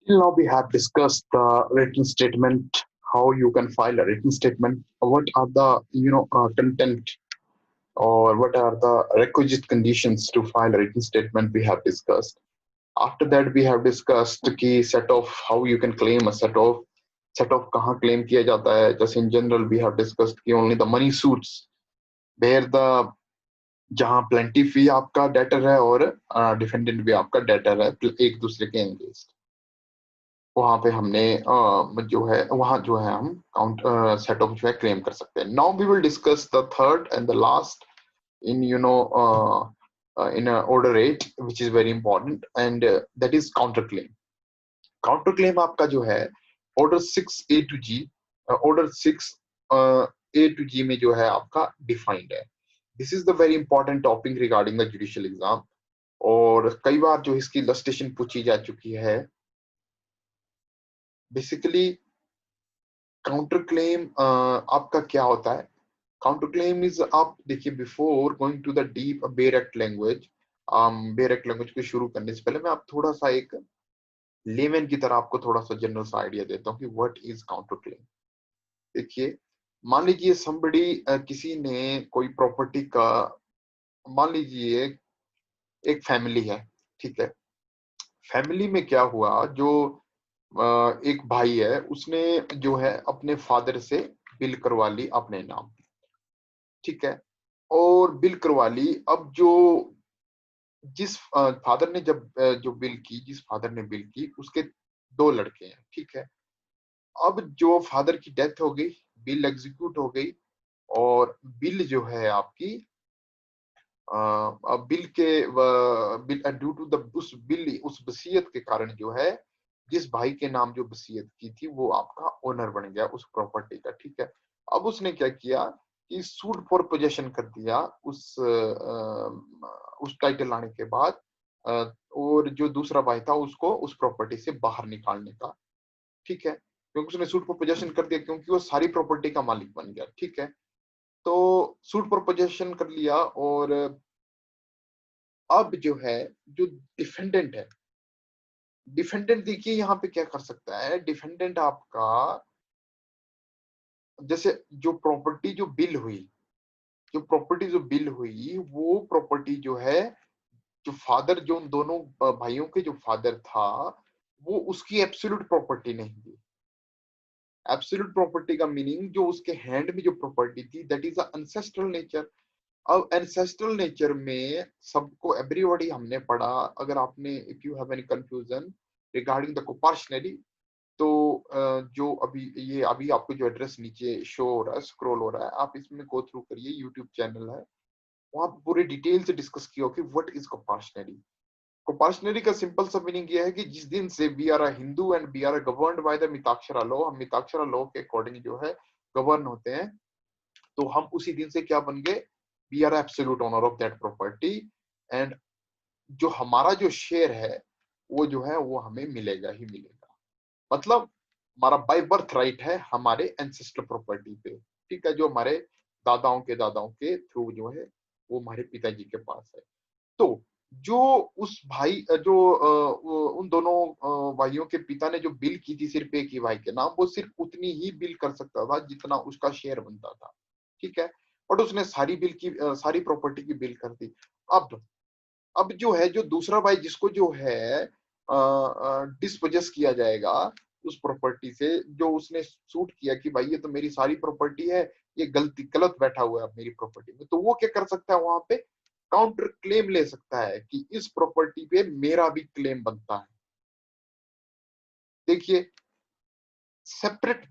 Till now, we have discussed the written statement, how you can file a written statement, what are the content or what are the requisite conditions to file a written statement. We have discussed. After that, we have discussed the key set of how you can claim a set of कहाँ claim किया जाता है. Just in general, we have discussed कि only the money suits where the जहाँ plaintiff भी आपका debtor है और defendant भी आपका debtor है एक दूसरे के engaged. वहां पे हमने जो है वहां जो है हम काउंट सेट ऑफ जो है क्लेम कर सकते हैं. Now we will discuss the third and the last in in order 8 which is very important and that is counter claim. Counter claim आपका जो है order 6 A to G order 6 A to G में जो है आपका defined है. This is the very important topic regarding the judicial exam और कई बार जो इसकी illustration पूछी जा चुकी है. बेसिकली काउंटर क्लेम आपका क्या होता है. काउंटर क्लेम इज आप देखिए before going to the deep bare act language bare act language को शुरू करने से पहले मैं आप थोड़ा सा एक लेमैन की तरह आपको थोड़ा सा जनरल सा आइडिया देता हूँ कि व्हाट इज काउंटर क्लेम. देखिए मान लीजिए somebody किसी ने कोई प्रॉपर्टी का मान लीजिए एक फैमिली है. ठीक है, फैमिली में क्या हुआ जो एक भाई है उसने जो है अपने फादर से बिल करवा ली अपने नाम. ठीक है, और बिल करवा ली. अब जो जिस फादर ने जब जो बिल की जिस फादर ने बिल की उसके दो लड़के हैं. ठीक है, अब जो फादर की डेथ हो गई, बिल एग्जीक्यूट हो गई और बिल जो है आपकी बिल के बिल ड्यू टू द उस वसीयत के कारण जो है जिस भाई के नाम जो वसीयत की थी वो आपका ओनर बन गया उस प्रॉपर्टी का. ठीक है, अब उसने क्या किया कि सूट फॉर पोजेशन कर दिया उस टाइटल आने के बाद और जो दूसरा भाई था उसको उस प्रॉपर्टी से बाहर निकालने का. ठीक है, क्योंकि उसने सूट फॉर पोजेशन कर दिया क्योंकि वो सारी प्रॉपर्टी का मालिक बन गया. ठीक है, तो सूट फॉर पोजेशन कर लिया और अब जो है जो डिफेंडेंट है, डिफेंडेंट देखिए यहाँ पे क्या कर सकता है. डिफेंडेंट आपका जैसे जो प्रॉपर्टी जो बिल हुई वो प्रॉपर्टी जो है जो फादर जो उन दोनों भाइयों के जो फादर था वो उसकी एब्सोल्यूट प्रॉपर्टी नहीं थी. एब्सोल्यूट प्रॉपर्टी का मीनिंग जो उसके हैंड में जो प्रॉपर्टी थी दैट इज अनसेस्ट्रल नेचर. अब एंसेस्ट्रल नेचर में सबको एवरीबॉडी हमने पढ़ा. अगर आपने if you have any confusion regarding the coparcenary तो जो अभी आपको जो एड्रेस नीचे शो हो रहा है स्क्रॉल हो रहा है आप इसमें गो थ्रू करिए. यूट्यूब चैनल है वहां पे पूरे डिटेल से डिस्कस किया हो कि व्हाट इज कोपार्शनरी. कोपार्शनरी का सिंपल सा मीनिंग ये है कि जिस दिन से we are a Hindu and we are governed by the Mitakshara law, हम मिताक्षरा लॉ के अकॉर्डिंग जो है गवर्न होते हैं तो हम उसी दिन से क्या बन गए, we are absolute owner of that property and जो हमारा जो शेयर है वो जो है वो हमें मिलेगा ही मिलेगा. मतलब हमारा बाय बर्थ राइट है हमारे एंसेस्टर प्रॉपर्टी पे. ठीक है, जो हमारे दादाओं के थ्रू जो है वो हमारे पिताजी के पास है. तो जो उस भाई उन दोनों भाइयों के पिता ने जो बिल की थी सिर्फ एक ही भाई के नाम, वो सिर्फ उतनी ही बिल कर सकता था जितना उसका शेयर बनता था. ठीक है, बट उसने सारी प्रॉपर्टी की बिल कर दी. अब अब जो है जो दूसरा भाई जिसको जो है डिस्पोजेस किया जाएगा उस प्रॉपर्टी से, जो उसने सूट किया कि भाई ये तो मेरी सारी प्रॉपर्टी है, ये गलत बैठा हुआ है मेरी प्रॉपर्टी में, तो वो क्या कर सकता है वहां पे काउंटर क्लेम ले सकता है कि इस प्रॉपर्टी पे मेरा भी क्लेम बनता है. देखिए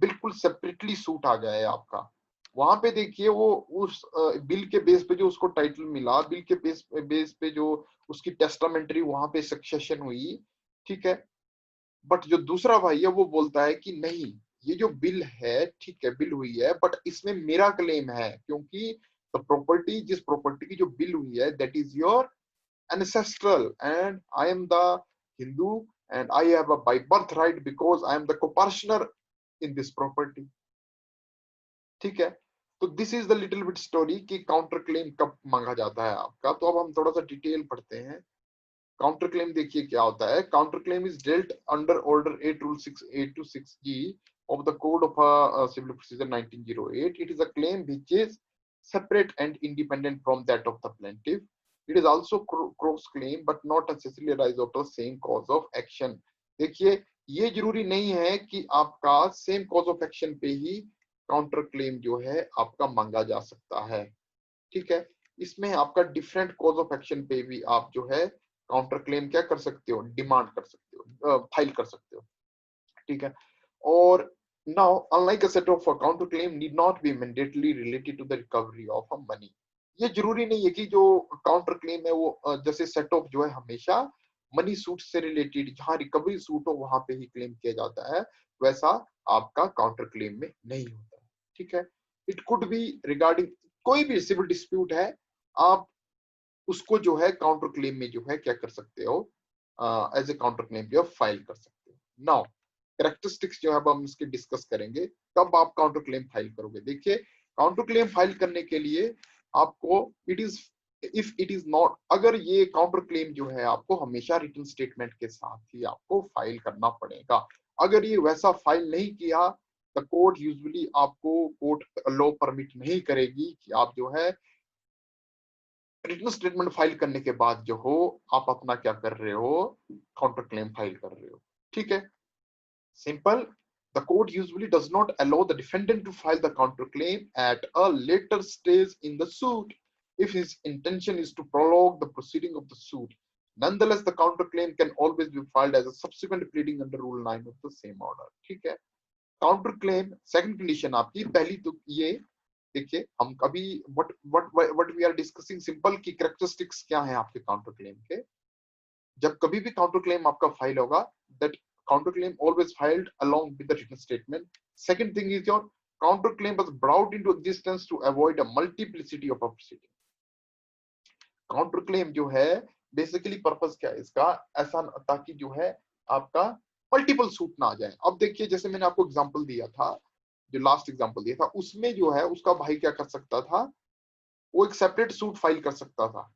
बिल्कुल सेपरेटली सूट आ गया है आपका. वहां पे देखिए वो उस बिल के बेस पे जो उसको टाइटल मिला, बिल के बेस पे जो उसकी टेस्टामेंटरी वहां पे सक्सेशन हुई. ठीक है, बट जो दूसरा भाई है वो बोलता है कि नहीं, ये जो बिल है ठीक है बिल हुई है बट इसमें मेरा क्लेम है क्योंकि प्रॉपर्टी जिस प्रॉपर्टी की जो बिल हुई है that is your ancestral and I am the Hindu and I have a by birthright because I am the co-partner in this property. ठीक है, तो this is the little bit story कि counter claim कब मांगा जाता है आपका. तो अब हम थोड़ा सा डिटेल पढ़ते हैं. काउंटर क्लेम देखिए क्या होता है. Counter claim is dealt under order 8 rule 6 of the Code of Civil Procedure 1908. It is a claim which is separate and independent from that of the plaintiff. It is also cross claim but not necessarily arise out of same cause of action. देखिए ये जरूरी नहीं है कि आपका same cause of action पे ही counter claim जो है आपका मांगा जा सकता है. ठीक है, इसमें आपका डिफरेंट कॉज ऑफ एक्शन पे भी आप जो है काउंटर क्लेम क्या कर सकते हो, डिमांड कर सकते हो, फाइल कर सकते हो. ठीक है. और now unlike a set of counter claim need not be mandatorily related to the recovery of a money. ये जरूरी नहीं है कि जो काउंटर क्लेम है वो जैसे सेट ऑफ जो है हमेशा मनी सूट से रिलेटेड, जहां रिकवरी सूट हो वहां पे ही क्लेम किया जाता है, वैसा आपका काउंटर क्लेम में नहीं होता. ठीक है. इट कुड बी रिगार्डिंग कोई भी सिविल डिस्प्यूट है, आप उसको जो है काउंटर क्लेम में जो है क्या कर सकते हो, एज ए काउंटर क्लेम जो फाइल कर सकते हो. नाउ कैरेक्टरिस्टिक्स जो है अब हम इसके डिस्कस करेंगे, कब आप काउंटर क्लेम फाइल करोगे. देखिए काउंटर क्लेम फाइल करने के लिए आपको it is if it is not, अगर ये काउंटर क्लेम जो है आपको हमेशा रिटन स्टेटमेंट के साथ ही आपको फाइल करना पड़ेगा. अगर ये वैसा फाइल नहीं किया, द कोर्ट यूजुअली आपको कोर्ट लॉ परमिट नहीं करेगी कि आप जो है रिटन स्टेटमेंट फाइल करने के बाद जो हो आप अपना क्या कर रहे हो, काउंटर क्लेम फाइल कर रहे हो. ठीक है. Simple. The court usually does not allow the defendant to file the counterclaim at a later stage in the suit if his intention is to prolong the proceeding of the suit. Nonetheless, the counterclaim can always be filed as a subsequent pleading under Rule 9 of the same order. ठीक है. Counterclaim second condition आपकी, पहली तो ये देखिए हम कभी what we are discussing simple की characteristics क्या है आपके counterclaim के. जब कभी भी काउंटर क्लेम आपका फाइल होगा, that counter claim always filed along with the written statement. Second thing is your counter claim was brought into existence to avoid a multiplicity of a proceeding. Counter claim जो है basically purpose क्या है इसका, ऐसा ताकि जो है आपका मल्टीपल सूट ना आ जाए. अब देखिए जैसे मैंने आपको एग्जांपल दिया था, जो लास्ट एग्जांपल दिया था, उसमें जो है उसका भाई क्या कर सकता था, वो एक सेपरेट सूट फाइल कर सकता था.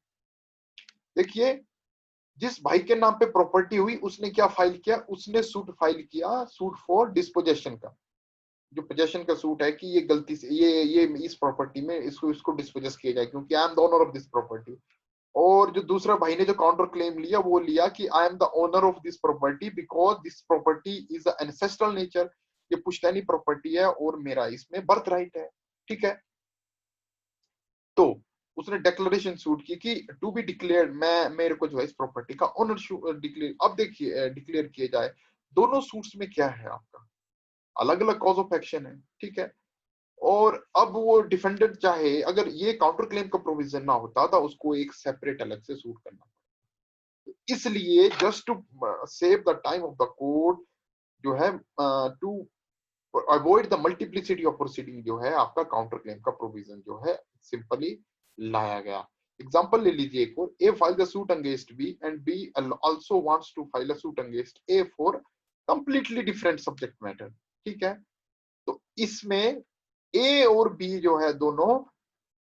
देखिए जिस भाई के नाम पे प्रॉपर्टी हुई उसने क्या फाइल किया, उसने सूट फाइल किया, सूट फॉर डिस्पोजेशन का, जो पोजेशन का सूट है कि ये गलती से ये इस प्रॉपर्टी में इसको डिस्पोजेस किया जाए क्योंकि I am the owner of this property. और जो दूसरा भाई ने जो काउंटर क्लेम लिया वो लिया कि I am the owner of this property because this property is ancestral nature, ये पुश्तैनी प्रॉपर्टी है और मेरा इसमें बर्थ राइट है. ठीक है. तो उसने डिक्लेरेशन सूट की कि टू बी डिक्लेयर्ड, मैं मेरे को जो है इस प्रॉपर्टी का ओनर डिक्लेयर. अब देखिए डिक्लेयर किए जाए, दोनों सूट्स में क्या है आपका अलग अलग कॉज ऑफ एक्शन है. ठीक है. और अब वो डिफेंडेंट चाहे, अगर ये काउंटर क्लेम का प्रोविजन ना होता था उसको एक सेपरेट अलग से सूट करना पड़ता. इसलिए just to save the time of the court जो है, to avoid the multiplicity of proceeding जो है आपका काउंटर क्लेम का प्रोविजन जो है सिंपली लाया गया. एग्जांपल ले लीजिए एक और, A file the suit against B and B also wants to file a suit against A for completely different subject matter. ठीक है. तो इसमें ए और बी जो है दोनों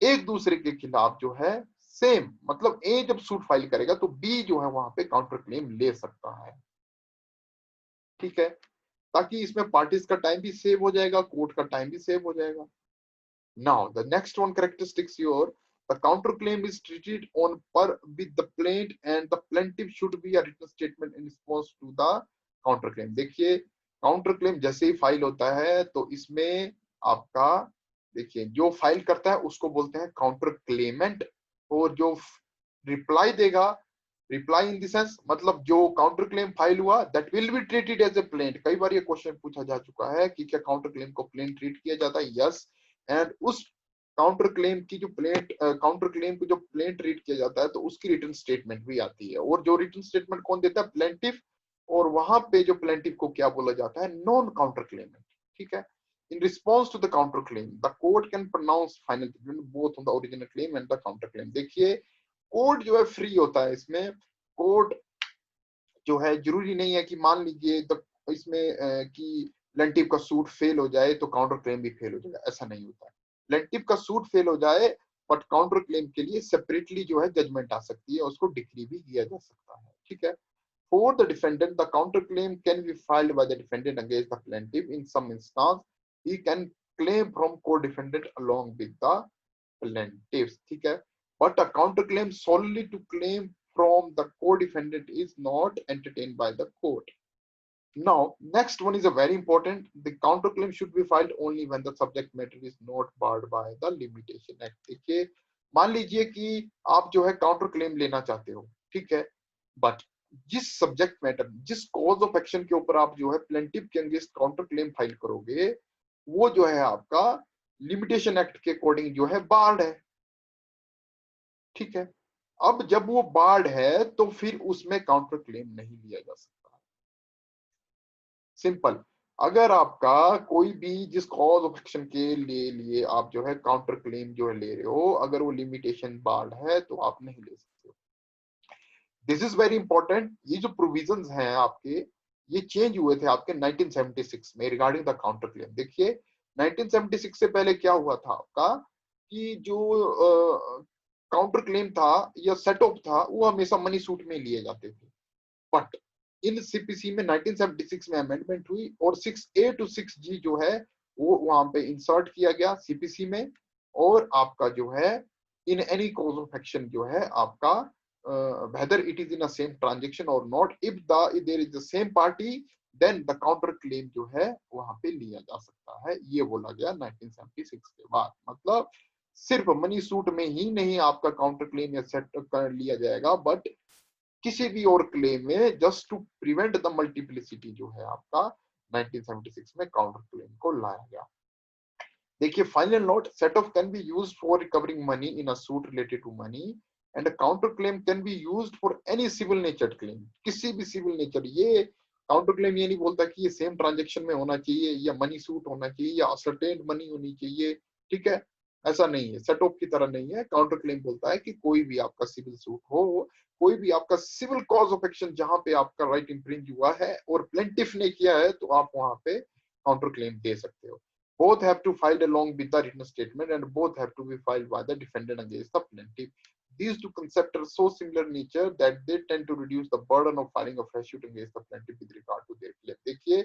एक दूसरे के खिलाफ जो है सेम, मतलब ए जब सूट फाइल करेगा तो बी जो है वहां पे काउंटर क्लेम ले सकता है. ठीक है. ताकि इसमें पार्टीज का टाइम भी सेव हो जाएगा, कोर्ट का टाइम भी सेव हो जाएगा. Now, the next one characteristics your the counterclaim is treated on par with the plaint and the plaintiff should be a written statement in response to the counterclaim. देखिए counterclaim जैसे ही file होता है तो इसमें आपका देखिए जो फाइल करता है उसको बोलते हैं काउंटर क्लेमेंट, और जो रिप्लाई देगा, रिप्लाई इन द सेंस मतलब जो काउंटर क्लेम फाइल हुआ that will be treated as a plaint. कई बार ये क्वेश्चन पूछा जा चुका है कि क्या काउंटर क्लेम को प्लेंट ट्रीट किया जाता है. यस. एंड उस काउंटर क्लेम की जो प्लेंट काउंटर क्लेम को जो प्लेंट ट्रीट किया जाता है तो उसकी रिटन स्टेटमेंट भी आती है, और जो रिटन स्टेटमेंट कौन देता है, प्लेंटिफ. और वहां पे जो प्लेंटिफ को क्या बोला जाता है, नॉन काउंटर क्लेमेंट. ठीक है. In response to the counterclaim, the court can pronounce final judgment both on the original claim and the counterclaim. देखिए कोर्ट जो है फ्री होता है इसमें. कोर्ट जो है जरूरी नहीं है कि मान लीजिए तो इसमें कि प्लेंटिफ का सूट फेल हो जाए तो काउंटर क्लेम भी फेल हो जाएगा, ऐसा नहीं होता है. प्लेंटिफ का सूट फेल हो जाए बट काउंटर क्लेम के लिए सेपरेटली जो है जजमेंट आ सकती है, उसको डिक्री भी किया जा सकता है. ठीक है. For the defendant, the counterclaim can be filed by the defendant against the plaintiff. In some instance, he can claim from co-defendant along with the plaintiffs. ठीक है. But a counterclaim solely to claim from the co-defendant is not entertained by the court. Now, next one is a very important. The counterclaim should be filed only when the subject matter is not barred by the Limitation Act. देखिए, मान लीजिए कि आप जो है counter claim लेना चाहते हो, ठीक है, बट जिस सब्जेक्ट मैटर, जिस कॉज ऑफ एक्शन के ऊपर आप जो है प्लेंटिफ के अगेंस्ट काउंटर क्लेम फाइल करोगे, वो जो है आपका लिमिटेशन एक्ट के अकॉर्डिंग जो है बार्ड है. ठीक है. अब जब वो बार्ड है तो फिर उसमें काउंटर क्लेम नहीं लिया जा सकता. सिंपल. अगर आपका कोई भी जिस कॉज ऑफ एक्शन के लिए आप जो है काउंटर क्लेम जो है ले रहे हो, अगर वो लिमिटेशन बार्ड है तो आप नहीं ले सकते हो. This is very important. ये जो प्रोविजंस हैं आपके, ये चेंज हुए थे आपके 1976 में रिगार्डिंग द काउंटर क्लेम. देखिए, 1976 से पहले क्या हुआ था आपका कि जो काउंटर क्लेम था या सेट ऑफ था, वो हमेशा मनी सूट में लिए जाते थे. बट इन सीपीसी में 1976 में अमेंडमेंट हुई और 6A to 6G जो है वो वहां पे इंसर्ट किया गया सीपीसी में. और आपका जो है in any cause of action जो है आपका whether it is in a same transaction or not, if there is the same party, then the counter claim जो है वहां पे लिया जा सकता है. ये बोला गया 1976 के बाद. मतलब सिर्फ मनी सूट में ही नहीं आपका काउंटर क्लेम या सेट कर लिया जाएगा, बट किसी भी और क्लेम में, just to prevent the multiplicity जो है आपका 1976 में काउंटर क्लेम को लाया गया. देखिए, final note. Set off can be used for recovering money in a suit related to money and a counter claim can be used for any civil nature claim. किसी भी सिविल नेचर. ये counter claim ये नहीं बोलता कि ये same transaction में होना चाहिए या मनी सूट होना चाहिए या असर्टेन्ड मनी होनी चाहिए. ठीक है, ऐसा नहीं है. सेट ऑफ की तरह नहीं है. काउंटर क्लेम बोलता है कि कोई भी आपका सिविल सूट हो, कोई भी आपका सिविल कॉज ऑफ एक्शन जहां पे आपका राइट इंफ्रिंज हुआ है और प्लेंटिफ ने किया है, तो आप वहां पे काउंटर क्लेम दे सकते हो. Both have to filed along with the written statement and both have to be filed by the defendant against the plaintiff. These two concepts are so similar in nature that they tend to reduce the burden of filing a fresh suit against the plaintiff with regard to their claim. देखिए,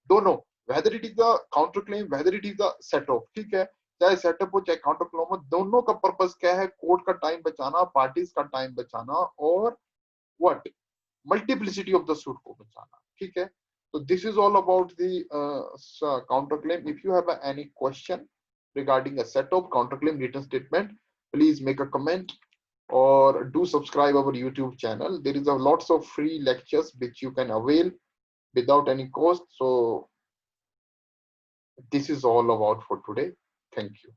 दोनों, whether it is the counter claim, whether it is the set off, ठीक है, चाहे setup हो चाहे counter claim हो, दोनों का पर्पस क्या है? कोर्ट का टाइम बचाना, पार्टीज का टाइम बचाना और what, multiplicity of the suit को बचाना. ठीक है. So this is all about the counterclaim. If you have any question regarding a set of counterclaim written statement, please make a comment or do subscribe our YouTube channel. There is a lots of free lectures which you can avail without any cost. So this is all about for today. Thank you.